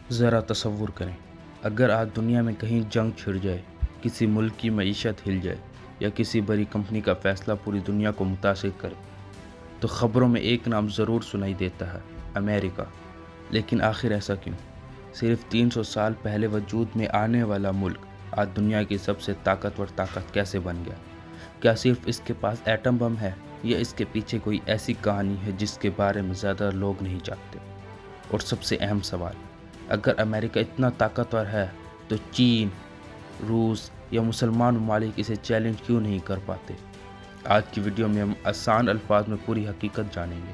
ذرا تصور کریں، اگر آج دنیا میں کہیں جنگ چھڑ جائے، کسی ملک کی معیشت ہل جائے یا کسی بڑی کمپنی کا فیصلہ پوری دنیا کو متاثر کرے، تو خبروں میں ایک نام ضرور سنائی دیتا ہے: امریکہ۔ لیکن آخر ایسا کیوں؟ صرف 300 سال پہلے وجود میں آنے والا ملک آج دنیا کی سب سے طاقتور طاقت کیسے بن گیا؟ کیا صرف اس کے پاس ایٹم بم ہے، یا اس کے پیچھے کوئی ایسی کہانی ہے جس کے بارے میں زیادہ لوگ نہیں جانتے؟ اور سب سے اہم سوال، اگر امریکہ اتنا طاقتور ہے تو چین، روس یا مسلمان ممالک اسے چیلنج کیوں نہیں کر پاتے؟ آج کی ویڈیو میں ہم آسان الفاظ میں پوری حقیقت جانیں گے،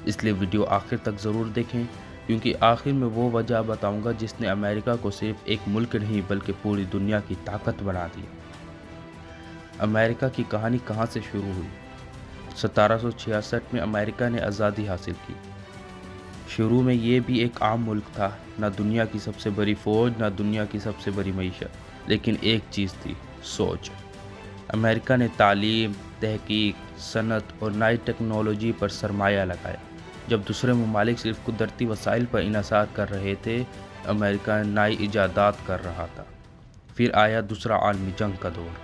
اس لیے ویڈیو آخر تک ضرور دیکھیں، کیونکہ آخر میں وہ وجہ بتاؤں گا جس نے امریکہ کو صرف ایک ملک نہیں بلکہ پوری دنیا کی طاقت بنا دیا۔ امریکہ کی کہانی کہاں سے شروع ہوئی؟ 1766 میں امریکہ نے آزادی حاصل کی۔ شروع میں یہ بھی ایک عام ملک تھا، نہ دنیا کی سب سے بڑی فوج، نہ دنیا کی سب سے بڑی معیشت، لیکن ایک چیز تھی: سوچ۔ امریکہ نے تعلیم، تحقیق، صنعت اور نئی ٹیکنالوجی پر سرمایہ لگایا۔ جب دوسرے ممالک صرف قدرتی وسائل پر انحصار کر رہے تھے، امریکہ نئی ایجادات کر رہا تھا۔ پھر آیا دوسرا عالمی جنگ کا دور۔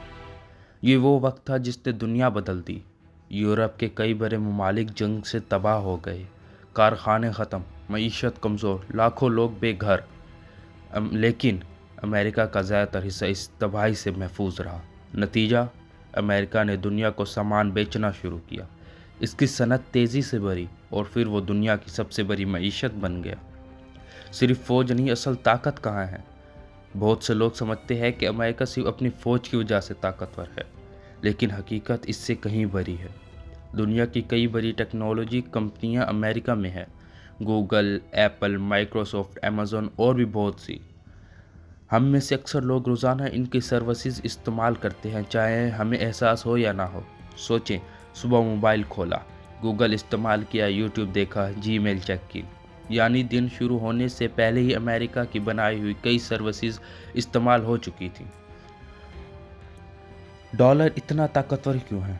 یہ وہ وقت تھا جس نے دنیا بدل دی۔ یورپ کے کئی بڑے ممالک جنگ سے تباہ ہو گئے، کارخانے ختم، معیشت کمزور، لاکھوں لوگ بے گھر۔ لیکن امریکہ کا زیادہ تر حصہ اس تباہی سے محفوظ رہا۔ نتیجہ، امریکہ نے دنیا کو سامان بیچنا شروع کیا، اس کی صنعت تیزی سے بڑھی اور پھر وہ دنیا کی سب سے بڑی معیشت بن گیا۔ صرف فوج نہیں، اصل طاقت کہاں ہے؟ بہت سے لوگ سمجھتے ہیں کہ امریکہ صرف اپنی فوج کی وجہ سے طاقتور ہے، لیکن حقیقت اس سے کہیں بڑی ہے۔ دنیا کی کئی بڑی ٹیکنالوجی کمپنیاں امریکہ میں ہیں: گوگل، ایپل، مائیکروسافٹ، ایمیزون اور بھی بہت سی۔ ہم میں سے اکثر لوگ روزانہ ان کی سروسز استعمال کرتے ہیں، چاہے ہمیں احساس ہو یا نہ ہو۔ سوچیں، صبح موبائل کھولا، گوگل استعمال کیا، یوٹیوب دیکھا، جی میل چیک کی، یعنی دن شروع ہونے سے پہلے ہی امریکہ کی بنائی ہوئی کئی سروسز استعمال ہو چکی تھیں۔ ڈالر اتنا طاقتور کیوں ہے؟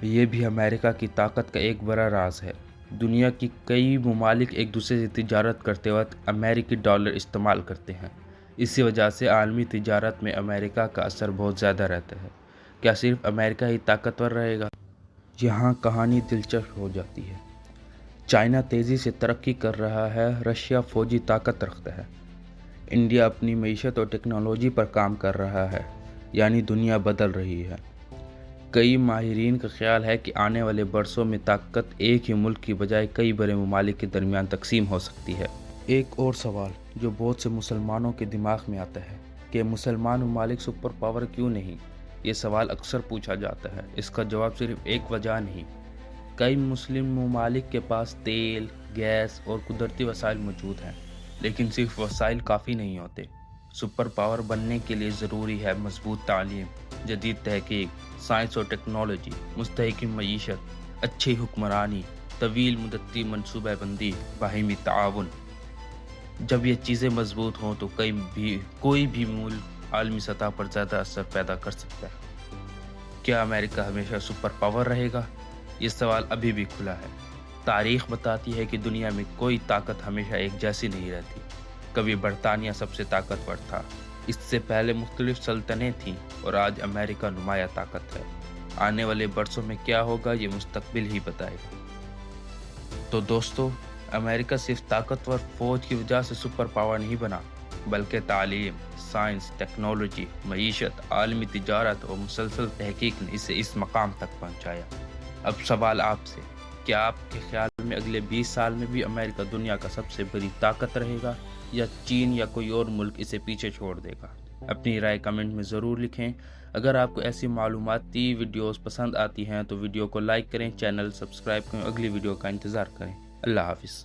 یہ بھی امریکہ کی طاقت کا ایک بڑا راز ہے۔ دنیا کی کئی ممالک ایک دوسرے سے تجارت کرتے وقت امریکی ڈالر استعمال کرتے ہیں۔ اسی وجہ سے عالمی تجارت میں امریکہ کا اثر بہت زیادہ رہتا ہے۔ کیا صرف امریکہ ہی طاقتور رہے گا؟ یہاں کہانی دلچسپ ہو جاتی ہے۔ چائنا تیزی سے ترقی کر رہا ہے، رشیا فوجی طاقت رکھتا ہے، انڈیا اپنی معیشت اور ٹیکنالوجی پر کام کر رہا ہے، یعنی دنیا بدل رہی ہے۔ کئی ماہرین کا خیال ہے کہ آنے والے برسوں میں طاقت ایک ہی ملک کی بجائے کئی بڑے ممالک کے درمیان تقسیم ہو سکتی ہے۔ ایک اور سوال جو بہت سے مسلمانوں کے دماغ میں آتا ہے کہ مسلمان ممالک سپر پاور کیوں نہیں؟ یہ سوال اکثر پوچھا جاتا ہے۔ اس کا جواب صرف ایک وجہ نہیں، کئی مسلم ممالک کے پاس تیل، گیس اور قدرتی وسائل موجود ہیں، لیکن صرف وسائل کافی نہیں ہوتے۔ سپر پاور بننے کے لیے ضروری ہے مضبوط تعلیم، جدید تحقیق، سائنس اور ٹیکنالوجی، مستحکم معیشت، اچھی حکمرانی، طویل مدتی منصوبہ بندی، باہمی تعاون۔ جب یہ چیزیں مضبوط ہوں تو کوئی بھی ملک عالمی سطح پر زیادہ اثر پیدا کر سکتا ہے۔ کیا امریکہ ہمیشہ سپر پاور رہے گا؟ یہ سوال ابھی بھی کھلا ہے۔ تاریخ بتاتی ہے کہ دنیا میں کوئی طاقت ہمیشہ ایک جیسی نہیں رہتی۔ کبھی برطانیہ سب سے طاقتور تھا، اس سے پہلے مختلف سلطنتیں تھیں، اور آج امریکہ نمایاں طاقت ہے۔ آنے والے برسوں میں کیا ہوگا یہ مستقبل ہی بتائے گا۔ تو دوستو، امریکہ صرف طاقتور فوج کی وجہ سے سپر پاور نہیں بنا، بلکہ تعلیم، سائنس، ٹیکنالوجی، معیشت، عالمی تجارت اور مسلسل تحقیق نے اسے اس مقام تک پہنچایا۔ اب سوال آپ سے، کیا آپ کے خیال میں اگلے 20 سال میں بھی امریکہ دنیا کا سب سے بڑی طاقت رہے گا، یا چین یا کوئی اور ملک اسے پیچھے چھوڑ دے گا؟ اپنی رائے کمنٹ میں ضرور لکھیں۔ اگر آپ کو ایسی معلوماتی ویڈیوز پسند آتی ہیں تو ویڈیو کو لائک کریں، چینل سبسکرائب کریں، اگلی ویڈیو کا انتظار کریں۔ اللہ حافظ۔